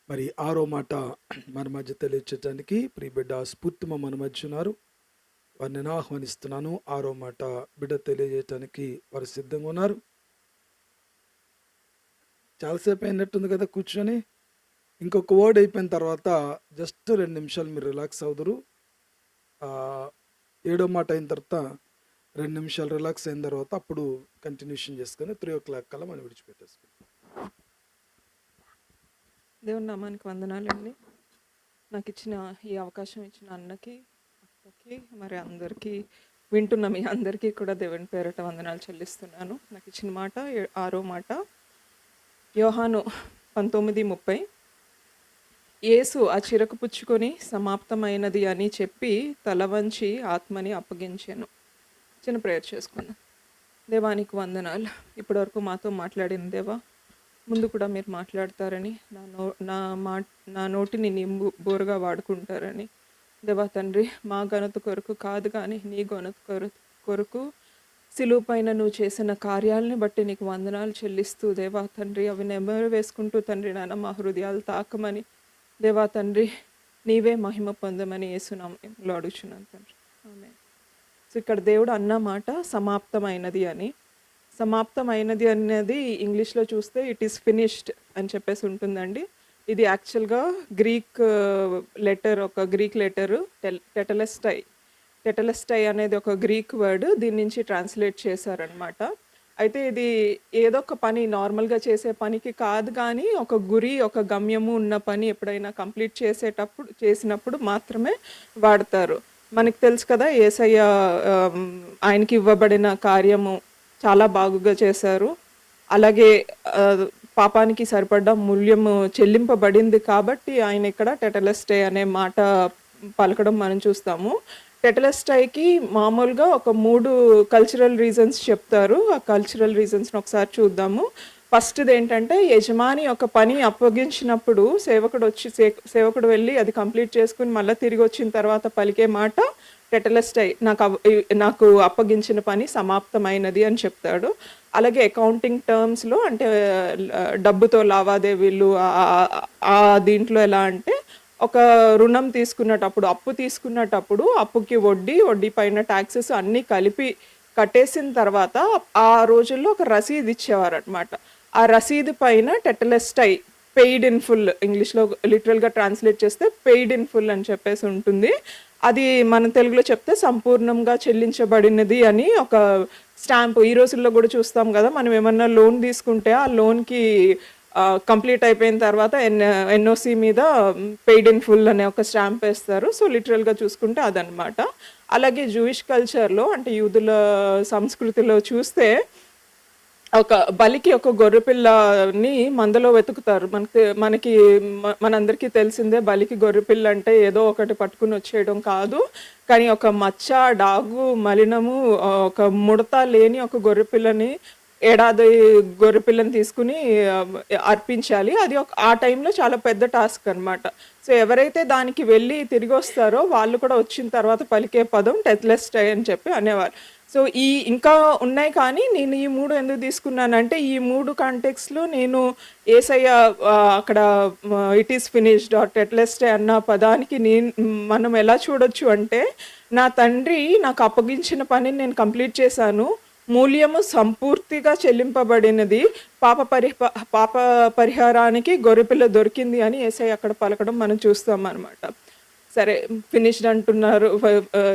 మరి ఆరో మాట మన మధ్య తెలియచేయడానికి ప్రియ బిడ్డ స్ఫూర్తిమ మన మధ్య ఉన్నారు. వారిని ఆహ్వానిస్తున్నాను. ఆరో మాట బిడ్డ తెలియజేయటానికి వారు సిద్ధంగా ఉన్నారు. చాలాసేపు అయినట్టుంది కదా కూర్చొని. ఇంకొక వర్డ్ అయిపోయిన తర్వాత జస్ట్ 2 నిమిషాలు మీరు రిలాక్స్ అవుదురు. ఏడో మాట అయిన తర్వాత 2 నిమిషాలు రిలాక్స్ అయిన తర్వాత అప్పుడు కంటిన్యూషన్ చేసుకొని 3 o'clock కల్లా మనం విడిచిపెట్టేసుకుంటాం. దేవుని నామానికి వందనాలండి. నాకు ఇచ్చిన ఈ అవకాశం ఇచ్చిన అన్నకి, అక్కకి, మరి అందరికీ వింటున్న మీ అందరికీ కూడా దేవుని పేరిట వందనాలు చెల్లిస్తున్నాను. నాకు ఇచ్చిన మాట ఆరో మాట, యోహాను 19:30. యేసు ఆ చిరకు పుచ్చుకొని సమాప్తమైనది అని చెప్పి తల వంచి ఆత్మని అప్పగించాను. చిన్న ప్రేయర్ చేసుకుందాం. దేవానికి వందనాలు. ఇప్పటివరకు మాతో మాట్లాడిన దేవా, ముందు కూడా మీరు మాట్లాడతారని, నా నోటిని నీ బోరుగా వాడుకుంటారని దేవా తండ్రి, మా ఘనత కొరకు కాదు కానీ నీ ఘనత కొరకు సిలువ పైన నువ్వు చేసిన కార్యాలని బట్టి నీకు వందనాలు చెల్లిస్తూ దేవా తండ్రి, అవి నెమరు వేసుకుంటూ తండ్రి నాన్న మా హృదయాలు తాకమని దేవా తండ్రి నీవే మహిమ పొందమని యేసునామములో అడుగుచున్నాను తండ్రి. ఆమేన్. సో ఇక్కడ దేవుడు అన్న మాట సమాప్తమైనది అని. సమాప్తమైనది అనేది ఇంగ్లీష్లో చూస్తే ఇట్ ఈస్ ఫినిష్డ్ అని చెప్పేసి ఉంటుందండి. ఇది యాక్చువల్గా గ్రీక్ లెటర్, ఒక గ్రీక్ లెటరు టెటలెస్టై అనేది ఒక గ్రీక్ వర్డ్. దీని నుంచి ట్రాన్స్లేట్ చేశారనమాట. అయితే ఇది ఏదో ఒక పని నార్మల్గా చేసే పనికి కాదు, కానీ ఒక గురి, ఒక గమ్యము ఉన్న పని ఎప్పుడైనా కంప్లీట్ చేసినప్పుడు మాత్రమే వాడతారు. మనకు తెలుసు కదా, యేసయ్య ఆయనకి ఇవ్వబడిన కార్యము చాలా బాగుగా చేశారు. అలాగే పాపానికి సరిపడ్డ మూల్యము చెల్లింపబడింది కాబట్టి ఆయన ఇక్కడ టెటలెస్టై అనే మాట పలకడం మనం చూస్తాము. టెటలెస్టైకి మామూలుగా ఒక 3 కల్చరల్ రీజన్స్ చెప్తారు. ఆ కల్చరల్ రీజన్స్ని ఒకసారి చూద్దాము. ఫస్ట్ది ఏంటంటే, యజమాని ఒక పని అప్పగించినప్పుడు సేవకుడు వెళ్ళి అది కంప్లీట్ చేసుకుని మళ్ళీ తిరిగి వచ్చిన తర్వాత పలికే మాట టెటలెస్టై, నాకు అప్పగించిన పని సమాప్తమైనది అని చెప్తాడు. అలాగే అకౌంటింగ్ టర్మ్స్లో, అంటే డబ్బుతో లావాదేవీలు ఆ దీంట్లో ఎలా అంటే, ఒక రుణం తీసుకున్నటప్పుడు, అప్పు తీసుకున్నటప్పుడు అప్పుకి వడ్డీ పైన ట్యాక్సెస్ అన్నీ కలిపి కట్టేసిన తర్వాత ఆ రోజుల్లో ఒక రసీదు ఇచ్చేవారు అనమాట. ఆ రసీదు పైన టెటలెస్టై, పెయిడ్ ఇన్ ఫుల్, ఇంగ్లీష్లో లిటరల్గా ట్రాన్స్లేట్ చేస్తే పెయిడ్ ఇన్ ఫుల్ అని చెప్పేసి ఉంటుంది. అది మన తెలుగులో చెప్తే సంపూర్ణంగా చెల్లించబడినది అని ఒక స్టాంపు. ఈ రోజుల్లో కూడా చూస్తాం కదా, మనం ఏమన్నా లోన్ తీసుకుంటే ఆ లోన్కి కంప్లీట్ అయిపోయిన తర్వాత ఎన్ఓసి మీద పెయిడ్ ఇన్ ఫుల్ అనే ఒక స్టాంప్ వేస్తారు. సో లిటరల్గా చూసుకుంటే అదనమాట. అలాగే జూయిష్ కల్చర్లో, అంటే యూదుల సంస్కృతిలో చూస్తే, ఒక బలికి ఒక గొర్రెపిల్లని మందలో వెతుకుతారు. మనకి మనందరికీ తెలిసిందే, బలికి గొర్రెపిల్ల అంటే ఏదో ఒకటి పట్టుకుని వచ్చేయడం కాదు, కానీ ఒక మచ్చ, డాగు, మలినము, ఒక ముడత లేని ఒక గొర్రెపిల్లని, ఏడాది గొర్రెపిల్లని తీసుకుని అర్పించాలి. అది ఆ టైంలో చాలా పెద్ద టాస్క్ అనమాట. సో ఎవరైతే దానికి వెళ్ళి తిరిగి వస్తారో వాళ్ళు కూడా వచ్చిన తర్వాత పలికే పదం టెటలెస్టై అని చెప్పి అనేవారు. సో ఇంకా ఉన్నాయి, కానీ నేను ఈ 3 ఎందుకు తీసుకున్నానంటే, ఈ 3 కాంటెక్స్లో నేను యేసయ్య అక్కడ ఇట్ ఈస్ ఫినిష్డ్ ఆర్ టెటలెస్టై అన్న పదానికి మనం ఎలా చూడొచ్చు అంటే, నా తండ్రి నాకు అప్పగించిన పనిని నేను కంప్లీట్ చేశాను, మూల్యము సంపూర్తిగా చెల్లింపబడినది, పాప పరిహారానికి గొర్రెపిల్ల దొరికింది అని యేసయ్య అక్కడ పలకడం మనం చూస్తాం అనమాట. సరే, ఫినిష్డ్ అంటున్నారు,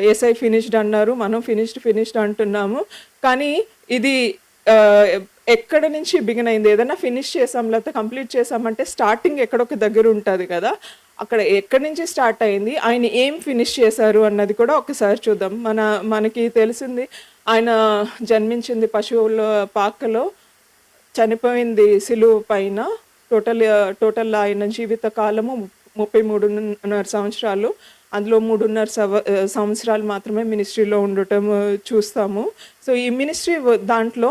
యేసై ఫినిష్డ్ అన్నారు, మనం ఫినిష్డ్ అంటున్నాము. కానీ ఇది ఎక్కడి నుంచి బిగిన్ అయింది? ఏదైనా ఫినిష్ చేసాం లేకపోతే కంప్లీట్ చేసామంటే స్టార్టింగ్ ఎక్కడొక దగ్గర ఉంటుంది కదా, అక్కడ ఎక్కడి నుంచి స్టార్ట్ అయింది, ఆయన ఏం ఫినిష్ చేశారు అన్నది కూడా ఒకసారి చూద్దాం. మనకి తెలిసింది, ఆయన జన్మించింది పశువుల పాకలో, చనిపోయింది సిలువ పైన. టోటల్ ఆయన జీవిత కాలము 33.5 సంవత్సరాలు. అందులో 3.5 సంవత్సరాలు మాత్రమే మినిస్ట్రీలో ఉండటం చూస్తాము. సో ఈ మినిస్ట్రీ దాంట్లో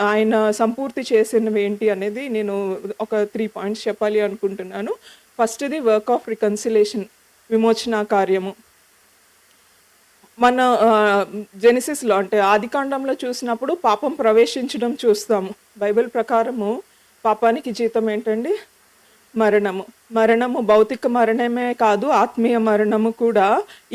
ఆయన సంపూర్తి చేసినవి ఏంటి అనేది నేను ఒక 3 పాయింట్స్ చెప్పాలి అనుకుంటున్నాను. ఫస్ట్ది వర్క్ ఆఫ్ రికన్సిలేషన్, విమోచన కార్యము. మన జెనిసిస్లో, అంటే ఆదికాండంలో చూసినప్పుడు పాపం ప్రవేశించడం చూస్తాము. బైబిల్ ప్రకారము పాపానికి జీతం ఏంటండి? మరణము. మరణము భౌతిక మరణమే కాదు, ఆత్మీయ మరణము కూడా.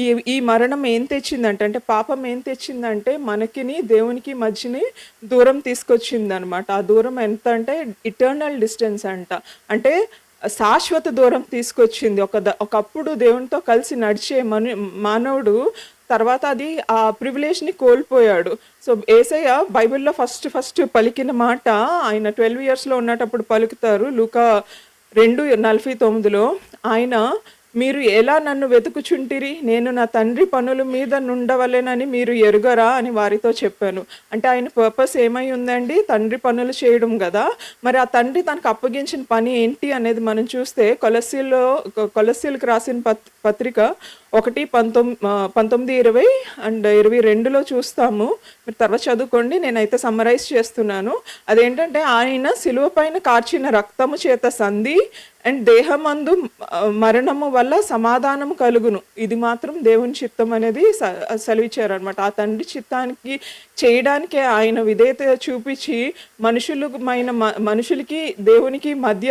ఈ ఈ మరణం ఏం తెచ్చిందంటే, అంటే పాపం ఏం తెచ్చిందంటే, మనకిని దేవునికి మధ్యని దూరం తీసుకొచ్చిందనమాట. ఆ దూరం ఎంత అంటే ఇటర్నల్ డిస్టెన్స్ అంట. అంటే శాశ్వత దూరం తీసుకొచ్చింది. ఒకప్పుడు దేవునితో కలిసి నడిచే మానవుడు తర్వాత అది ఆ ప్రివిలేజ్‌ని కోల్పోయాడు. సో, యేసయ్య బైబిల్‌లో ఫస్ట్ పలికిన మాట ఆయన 12 ఇయర్స్‌లో ఉన్నటప్పుడు పలుకుతారు. లూకా 2:49లో ఆయన, "మీరు ఎలా నన్ను వెతుకుచుంటిరి? నేను నా తండ్రి పనుల మీద నుండవలెనని మీరు ఎరుగరా" అని వారితో చెప్పాను. అంటే ఆయన పర్పస్ ఏమై ఉందండి? తండ్రి పనులు చేయడం గదా! మరి ఆ తండ్రి తనకు అప్పగించిన పని ఏంటి అనేది మనం చూస్తే కొలస్సీలకు రాసిన పత్రిక 19, 20 అండ్ 22లో చూస్తాము. మీరు తర్వాత చదువుకోండి. నేనైతే సమ్మరైజ్ చేస్తున్నాను. అదేంటంటే, ఆయన సిలువ పైన కార్చిన రక్తము చేత సంధి అండ్ దేహమందు మరణము వల్ల సమాధానం కలుగును. ఇది మాత్రం దేవుని చిత్తం అనేది సెలవిచ్చారనమాట. ఆ తండ్రి చిత్తానికి చేయడానికే ఆయన విధేయత చూపించి మనుషులకి దేవునికి మధ్య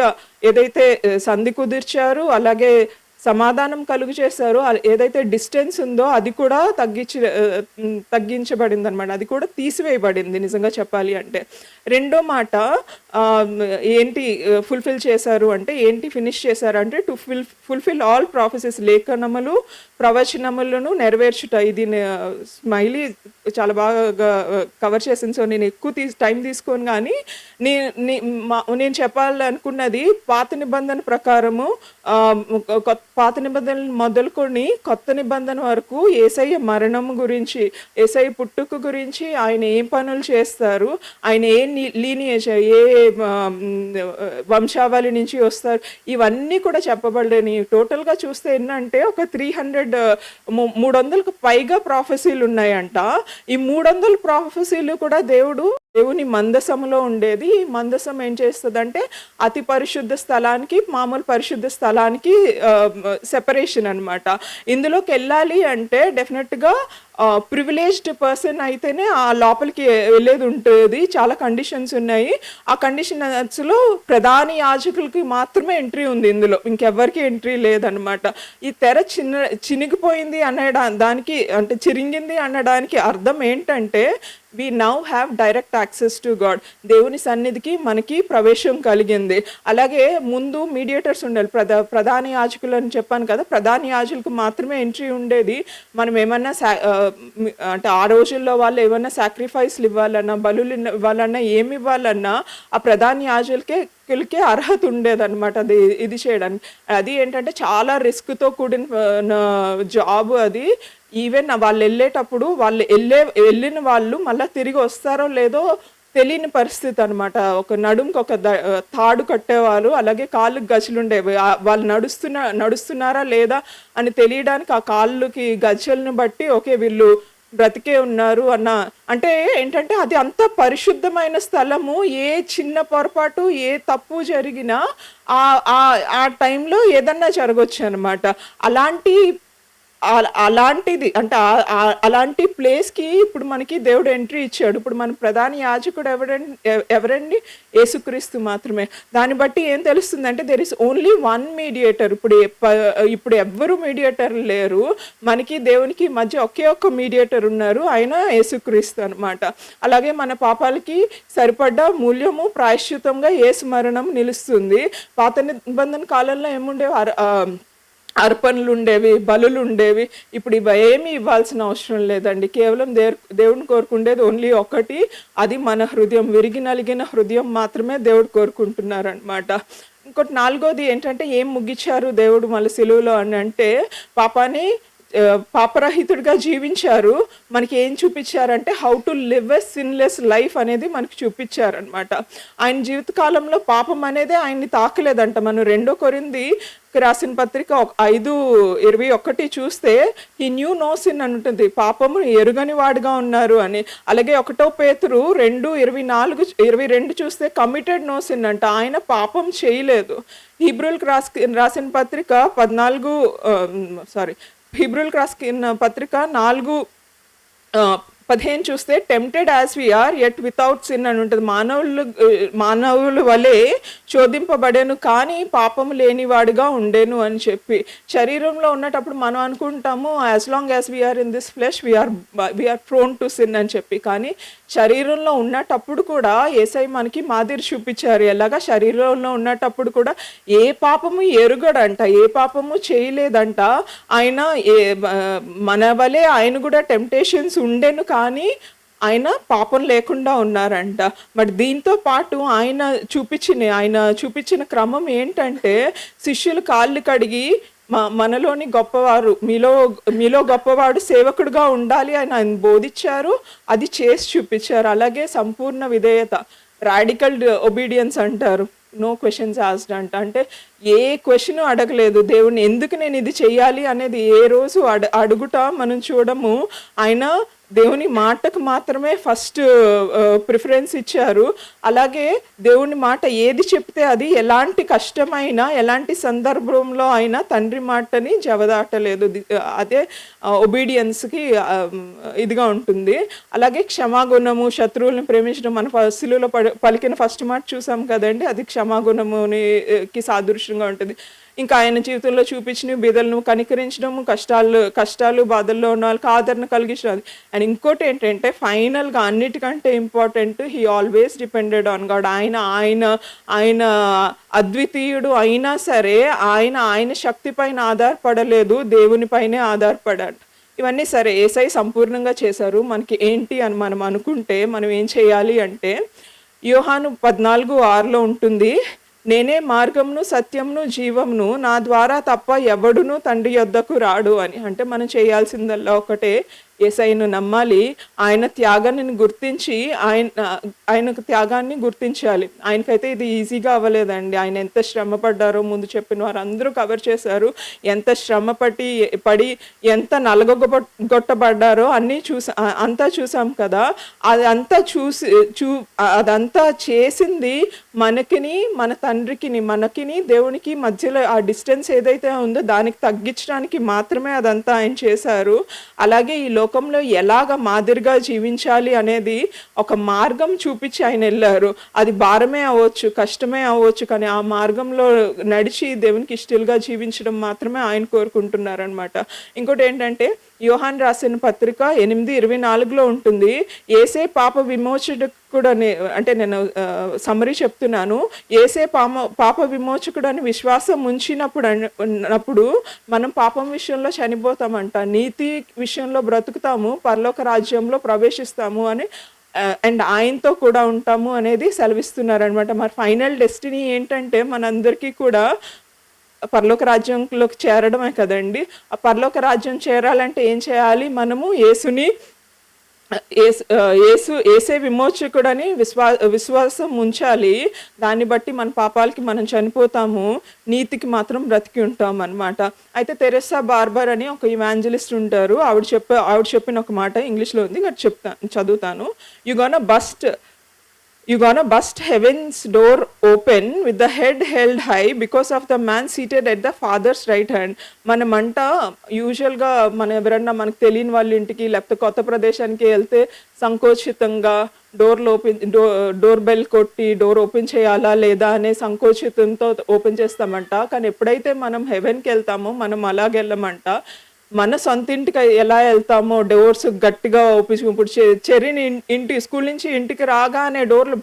ఏదైతే సంధి కుదిర్చారో, అలాగే సమాధానం కలుగు చేశారో, ఏదైతే డిస్టెన్స్ ఉందో అది కూడా తగ్గించబడిందనమాట. అది కూడా తీసివేయబడింది నిజంగా చెప్పాలి అంటే. రెండో మాట ఏంటి ఫుల్ఫిల్ చేశారు అంటే, ఏంటి ఫినిష్ చేశారు అంటే, టు ఫుల్ఫిల్ ఆల్ ప్రాఫెసెస్, లేఖనములు ప్రవచనములను నెరవేర్చుట. ఇది స్మైలీ చాలా బాగా కవర్ చేసింది. సో, నేను ఎక్కువ టైం తీసుకోను, కానీ నేను చెప్పాలనుకున్నది పాత నిబంధన ప్రకారము, పాత నిబంధన మొదలుకొని కొత్త నిబంధన వరకు యేసయ్య మరణం గురించి, యేసయ్య పుట్టుక గురించి, ఆయన ఏం పనులు చేస్తారు, ఆయన ఏ లీనియేజ్, ఏ వంశావళి నుంచి వస్తారు, ఇవన్నీ కూడా చెప్పబడని. టోటల్గా చూస్తే ఏంటంటే ఒక 300కు పైగా ప్రాఫెసీలు ఉన్నాయంట. ఈ 300 ప్రాఫెసీలు కూడా దేవుని మందసములో ఉండేది. ఈ మందసం ఏం చేస్తుందంటే, అతి పరిశుద్ధ స్థలానికి, మామూలు పరిశుద్ధ స్థలానికి సెపరేషన్ అనమాట. ఇందులోకి వెళ్ళాలి అంటే డెఫినెట్గా ప్రివిలేజ్డ్ పర్సన్ అయితేనే ఆ లోపలికి వెళ్ళేది ఉంటుంది. చాలా కండిషన్స్ ఉన్నాయి. ఆ కండిషన్స్లో ప్రధాన యాజకులకి మాత్రమే ఎంట్రీ ఉంది. ఇందులో ఇంకెవ్వరికి ఎంట్రీ లేదనమాట. ఈ తెర చినిగిపోయింది దానికి, అంటే చిరిగింది అనడానికి అర్థం ఏంటంటే, we now have direct access to God. దేవుని సన్నిధికి మనకి ప్రవేశం కలిగింది. అలాగే ముందు మీడియేటర్స్ ఉండాలి. ప్రధాన యాజకులు అని చెప్పాను కదా, ప్రధాన యాజకులకు మాత్రమే ఎంట్రీ ఉండేది. మనం ఏమన్నా అంటే ఆ రోజుల్లో వాళ్ళు ఏమన్నా సాక్రిఫైస్లు ఇవ్వాలన్నా, బలులు ఇవ్వాలన్నా, ఏమి ఇవ్వాలన్నా ఆ ప్రధాన యాజకులకే అర్హత ఉండేదన్నమాట ఇది చేయడానికి. అది ఏంటంటే చాలా రిస్క్తో కూడిన జాబ్ అది. ఈవెన్ వాళ్ళు వెళ్ళేటప్పుడు వెళ్ళిన వాళ్ళు మళ్ళీ తిరిగి వస్తారో లేదో తెలియని పరిస్థితి అనమాట. ఒక నడుముకి ఒక తాడు కట్టేవాళ్ళు, అలాగే కాళ్ళకి గజలు ఉండేవి. వాళ్ళు నడుస్తున్నారా లేదా అని తెలియడానికి ఆ కాళ్ళకి గజలను బట్టి ఓకే వీళ్ళు బ్రతికే ఉన్నారు అంటే ఏంటంటే, అది అంత పరిశుద్ధమైన స్థలము. ఏ చిన్న పొరపాటు, ఏ తప్పు జరిగినా ఆ టైంలో ఏదన్నా జరగవచ్చు అనమాట. అలాంటిది అంటే అలాంటి ప్లేస్కి ఇప్పుడు మనకి దేవుడు ఎంట్రీ ఇచ్చాడు. ఇప్పుడు మన ప్రధాన యాజకుడు ఎవరండి? యేసుక్రీస్తు మాత్రమే. దాన్ని బట్టి ఏం తెలుస్తుందంటే, there is only one mediator. ఇప్పుడు ఎవ్వరు మీడియేటర్ లేరు. మనకి దేవునికి మధ్య ఒకే ఒక్క మీడియేటర్ ఉన్నారు, ఆయన యేసుక్రీస్తు అనమాట. అలాగే మన పాపాలకి సరిపడ్డ మూల్యము ప్రాయశ్చితంగా యేసు మరణం నిలుస్తుంది. పాత నిబంధన కాలంలో ఏముండేవి? అర్పణలు ఉండేవి, బలులు ఉండేవి. ఇప్పుడు ఏమీ ఇవ్వాల్సిన అవసరం లేదండి. కేవలం దేవుని కోరుకుండేది ఓన్లీ ఒకటి, అది మన హృదయం. విరిగి నలిగిన హృదయం మాత్రమే దేవుడు కోరుకుంటున్నారనమాట. ఇంకోటి నాలుగోది ఏంటంటే, ఏం ముగించారు దేవుడు మళ్ళీ సిలువలో అని అంటే, పాపరహితుడిగా జీవించారు. మనకి ఏం చూపించారంటే, how to live a sinless life అనేది మనకి చూపించారనమాట. ఆయన జీవితకాలంలో పాపం అనేది ఆయన్ని తాకలేదంట. మనం 2 కొరింథీయులకు రాసిన పత్రిక 5:21 చూస్తే, హీ న్యూ నో సిన్ అని ఉంటుంది, పాపము ఎరుగని వాడుగా ఉన్నారు అని. అలాగే 1 పేతురు 2:24-22 చూస్తే, కమిటెడ్ నో సిన్ అంట, ఆయన పాపం చేయలేదు. హీబ్రూలకు రాసిన పత్రిక 14 హిబ్రూలకు రాసిన పత్రిక 15 చూస్తే tempted as we are yet without sin అని ఉంటుంది. మానవుల వలె శోధింపబడేను కానీ పాపము లేనివాడుగా ఉండేను అని చెప్పి. శరీరంలో ఉన్నటప్పుడు మనం అనుకుంటాము as long as we are in this flesh we are prone to sin అని చెప్పి. కానీ శరీరంలో ఉన్నటప్పుడు కూడా యేసయ్య మనకి మాదిరి చూపించారు. ఎలాగా శరీరంలో ఉన్నటప్పుడు కూడా ఏ పాపము ఎరుగడంట, ఏ పాపము చేయలేదంట. ఆయన మన వలె ఆయన కూడా టెంప్టేషన్స్ ఉండేను కానీ ఆయన పాపం లేకుండా ఉన్నారంట. బట్ దీంతో పాటు ఆయన చూపించిన క్రమం ఏంటంటే శిష్యులు కాళ్ళు కడిగి మనలోని గొప్పవారు మీలో గొప్పవాడు సేవకుడుగా ఉండాలి అని ఆయన బోధించారు, అది చేసి చూపించారు. అలాగే సంపూర్ణ విధేయత, రాడికల్ ఒబీడియన్స్ అంటారు, నో క్వశ్చన్స్ ఆస్డ్ అంట. అంటే ఏ క్వశ్చన్ అడగలేదు దేవుణ్ణి, ఎందుకు నేను ఇది చెయ్యాలి అనేది ఏ రోజు అడుగుట మనం చూడము. ఆయన దేవుని మాటకు మాత్రమే ఫస్ట్ ప్రిఫరెన్స్ ఇచ్చారు. అలాగే దేవుని మాట ఏది చెప్తే అది ఎలాంటి కష్టమైనా ఎలాంటి సందర్భంలో అయినా తండ్రి మాటని జవదాటలేదు. అదే ఒబీడియన్స్కి ఇదిగా ఉంటుంది. అలాగే క్షమాగుణము, శత్రువులను ప్రేమించడం, మన ఫస్టులో పలికిన ఫస్ట్ మాట చూసాం కదండి, అది క్షమాగుణముకి సాదృశ్యంగా ఉంటుంది. ఇంకా ఆయన జీవితంలో చూపించిన బీదలను కనికరించడము, కష్టాలు బాధల్లో ఉన్న వాళ్ళకి ఆదరణ కలిగించడం. అండ్ ఇంకోటి ఏంటంటే ఫైనల్గా అన్నిటికంటే important, he always depended on God. ఆయన అద్వితీయుడు అయినా సరే ఆయన శక్తి పైన ఆధారపడలేదు, దేవుని పైనే ఆధారపడాడు. ఇవన్నీ సరే యేసయ్య సంపూర్ణంగా చేశారు. మనకి ఏంటి అని మనం అనుకుంటే మనం ఏం చేయాలి అంటే యోహాను 14:6 ఉంటుంది, నేనే మార్గమును సత్యమును జీవమును, నా ద్వారా తప్ప ఎవడును తండ్రి యొద్దకు రాడు అని. అంటే మనం చేయాల్సిందల్లా ఒకటే, యేసయ్యను నమ్మాలి, ఆయన త్యాగాన్ని గుర్తించి ఆయనకు త్యాగాన్ని గుర్తించాలి. ఆయనకైతే ఇది ఈజీగా అవ్వలేదండి. ఆయన ఎంత శ్రమ పడ్డారో ముందు చెప్పిన వారు అందరూ కవర్ చేశారు. ఎంత శ్రమ పడి ఎంత నలగొట్టబడ్డారో అంతా చూసాం కదా. అదంతా చేసింది మనకిని, మన తండ్రికిని, మనకిని దేవునికి మధ్యలో ఆ డిస్టెన్స్ ఏదైతే ఉందో దానికి తగ్గించడానికి మాత్రమే అదంతా ఆయన చేశారు. అలాగే ఈ లోకంలో ఎలాగ మాదిరిగా జీవించాలి అనేది ఒక మార్గం చూపించి ఆయన వెళ్ళారు. అది భారమే అవ్వచ్చు, కష్టమే అవ్వచ్చు, కానీ ఆ మార్గంలో నడిచి దేవునికి ఇష్టలుగా జీవించడం మాత్రమే ఆయన కోరుకుంటున్నారనమాట. ఇంకోటి ఏంటంటే యోహాన్ రాసిన పత్రిక 8:24 ఉంటుంది, యేసే పాప విమోచకుడని, అంటే నేను సమ్మరీ చెప్తున్నాను, యేసే పాప విమోచకుడని విశ్వాసం ఉంచినప్పుడు మనం పాపం విషయంలో చనిపోతామంట, నీతి విషయంలో బ్రతుకుతాము, పరలోక రాజ్యంలో ప్రవేశిస్తాము అని అండ్ ఆయనతో కూడా ఉంటాము అనేది సెలవిస్తున్నారనమాట. మరి ఫైనల్ డెస్టినీ ఏంటంటే మనందరికీ కూడా పరలోక రాజ్యంలోకి చేరడమే కదండి. ఆ పరలోక రాజ్యం చేరాలంటే ఏం చేయాలి? మనము యేసే విమోచకుడని విశ్వాసం ఉంచాలి. దాన్ని బట్టి మన పాపాలకి మనం చనిపోతాము, నీతికి మాత్రం బ్రతికి ఉంటాం అనమాట. అయితే తెరెసా బార్బర్ అని ఒక ఇవాంజలిస్ట్ ఉంటారు. ఆవిడ చెప్పిన ఒక మాట ఇంగ్లీష్లో ఉంది, చదువుతాను. You gonna bust heaven's door open with the head held high because of the man seated at the father's right hand. మనమంట యూజువల్గా ఎవరన్నా మనకు తెలియని వాళ్ళ ఇంటికి లేకపోతే కొత్త ప్రదేశానికి వెళ్తే సంకోచితంగా డోర్ బెల్ కొట్టి డోర్ ఓపెన్ చేయాలా లేదా అనే సంకోచితంతో ఓపెన్ చేస్తామంట. కానీ ఎప్పుడైతే మనం హెవెన్కి వెళ్తామో మనం అలాగెళ్ళమంట. మన సొంత ఇంటికి ఎలా వెళ్తామో డోర్స్ గట్టిగా ఓపెన్, ఇప్పుడు చెర్రీని స్కూల్ నుంచి ఇంటికి రాగానే డోర్లు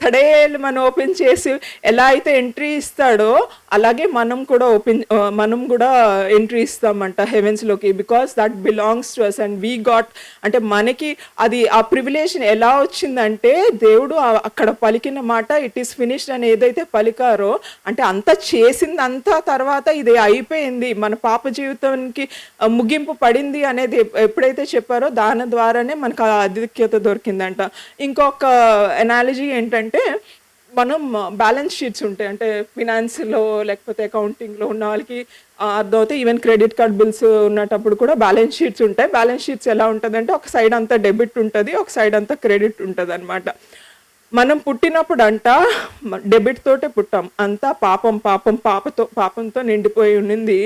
తడేలు మనం ఓపెన్ చేసి ఎలా అయితే ఎంట్రీ ఇస్తాడో అలాగే మనం కూడా ఎంట్రీ ఇస్తామంట హెవెన్స్లోకి, because that belongs to us and we got. అంటే మనకి అది ఆ ప్రివిలేషన్ ఎలా వచ్చిందంటే దేవుడు అక్కడ పలికిన మాట ఇట్ ఈస్ ఫినిష్డ్ అని ఏదైతే పలికారో, అంటే అంతా చేసింది అంతా తర్వాత ఇది అయిపోయింది, మన పాప జీవితానికి ముగింపు పడింది అనేది ఎప్పుడైతే చెప్పారో దాని ద్వారానే మనకు ఆ ఆధిక్యత దొరికిందంట. ఇంకొక ఎనాలజీ ఏంటంటే మనం బ్యాలెన్స్ షీట్స్ ఉంటాయి, అంటే ఫినాన్స్లో లేకపోతే అకౌంటింగ్లో ఉన్న వాళ్ళకి అర్థమవుతాయి. ఈవెన్ క్రెడిట్ కార్డ్ బిల్స్ ఉన్నప్పుడు కూడా బ్యాలెన్స్ షీట్స్ ఉంటాయి. బ్యాలెన్స్ షీట్స్ ఎలా ఉంటుందంటే ఒక సైడ్ అంతా డెబిట్ ఉంటుంది, ఒక సైడ్ అంతా క్రెడిట్ ఉంటుంది అనమాట. మనం పుట్టినప్పుడు డెబిట్ తోటే పుట్టాం, అంతా పాపంతో నిండిపోయి ఉన్నింది,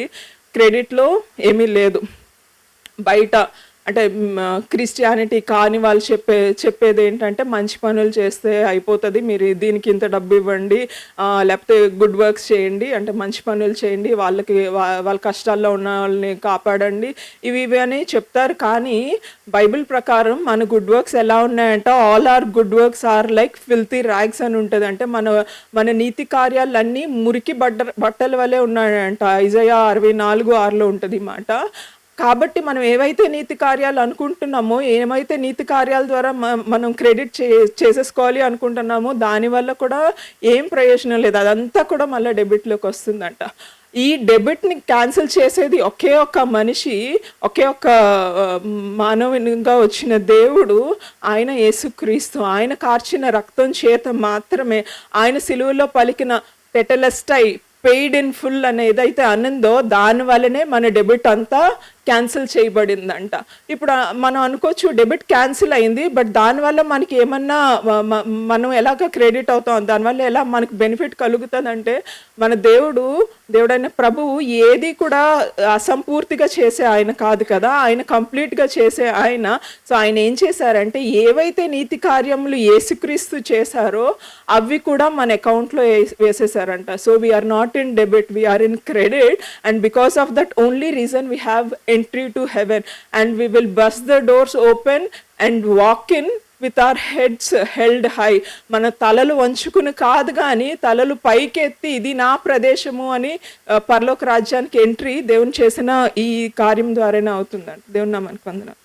క్రెడిట్లో ఏమీ లేదు. బయట అంటే క్రిస్టియానిటీ కాని వాళ్ళు చెప్పేది ఏంటంటే మంచి పనులు చేస్తే అయిపోతుంది, మీరు దీనికి ఇంత డబ్బు ఇవ్వండి, లేకపోతే గుడ్ వర్క్స్ చేయండి, అంటే మంచి పనులు చేయండి, వాళ్ళ కష్టాల్లో ఉన్న వాళ్ళని కాపాడండి, ఇవి అని చెప్తారు. కానీ బైబిల్ ప్రకారం మన గుడ్ వర్క్స్ ఎలా ఉన్నాయంటే all are good works are like filthy rags అని ఉంటుంది. అంటే మన నీతి కార్యాలన్నీ మురికి బట్టల వలె ఉన్నాయంట. ఐజయా 64:6 ఉంటుంది ఈ మాట. కాబట్టి మనం ఏవైతే నీతి కార్యాలు అనుకుంటున్నామో, ఏమైతే నీతి కార్యాల ద్వారా మనం క్రెడిట్ చేసేసుకోవాలి అనుకుంటున్నామో దానివల్ల కూడా ఏం ప్రయోజనం లేదు, అదంతా కూడా మళ్ళీ డెబిట్లోకి వస్తుందంట. ఈ డెబిట్ని క్యాన్సిల్ చేసేది ఒకే ఒక్క మనిషి, ఒకే ఒక్క మానవునిగా వచ్చిన దేవుడు, ఆయన యేసుక్రీస్తు. ఆయన కార్చిన రక్తం చేత మాత్రమే, ఆయన సిలువలో పలికిన టెటెలెస్టై పెయిడ్ ఇన్ ఫుల్ అని ఏదైతే అనిందో దాని వల్లనే మన డెబిట్ అంతా క్యాన్సిల్ చేయబడిందంట. ఇప్పుడు మనం అనుకోవచ్చు డెబిట్ క్యాన్సిల్ అయింది, బట్ దానివల్ల మనకి ఏమన్నా మనం ఎలాగ క్రెడిట్ అవుతాం, దానివల్ల ఎలా మనకి బెనిఫిట్ కలుగుతుందంటే, మన దేవుడైన ప్రభువు ఏది కూడా అసంపూర్తిగా చేసే ఆయన కాదు కదా, ఆయన కంప్లీట్గా చేసే ఆయన. సో ఆయన ఏం చేశారంటే ఏవైతే నీతి కార్యములు యేసుక్రీస్తు చేశారో అవి కూడా మన అకౌంట్లో వేసేసారంట. So we are not in debit, we are in credit, and because of that only reason we have entry to heaven, and we will bust the doors open and walk in with our heads held high. మన తలలు వంచుకుని కాదు కానీ తలలు పైకెత్తి ఇది నా ప్రదేశము అని పరలోక రాజ్యానికి ఎంట్రీ దేవుని చేసిన ఈ కార్యం ద్వారానే అవుతుందండి. దేవుని నామానికి వందనాలు.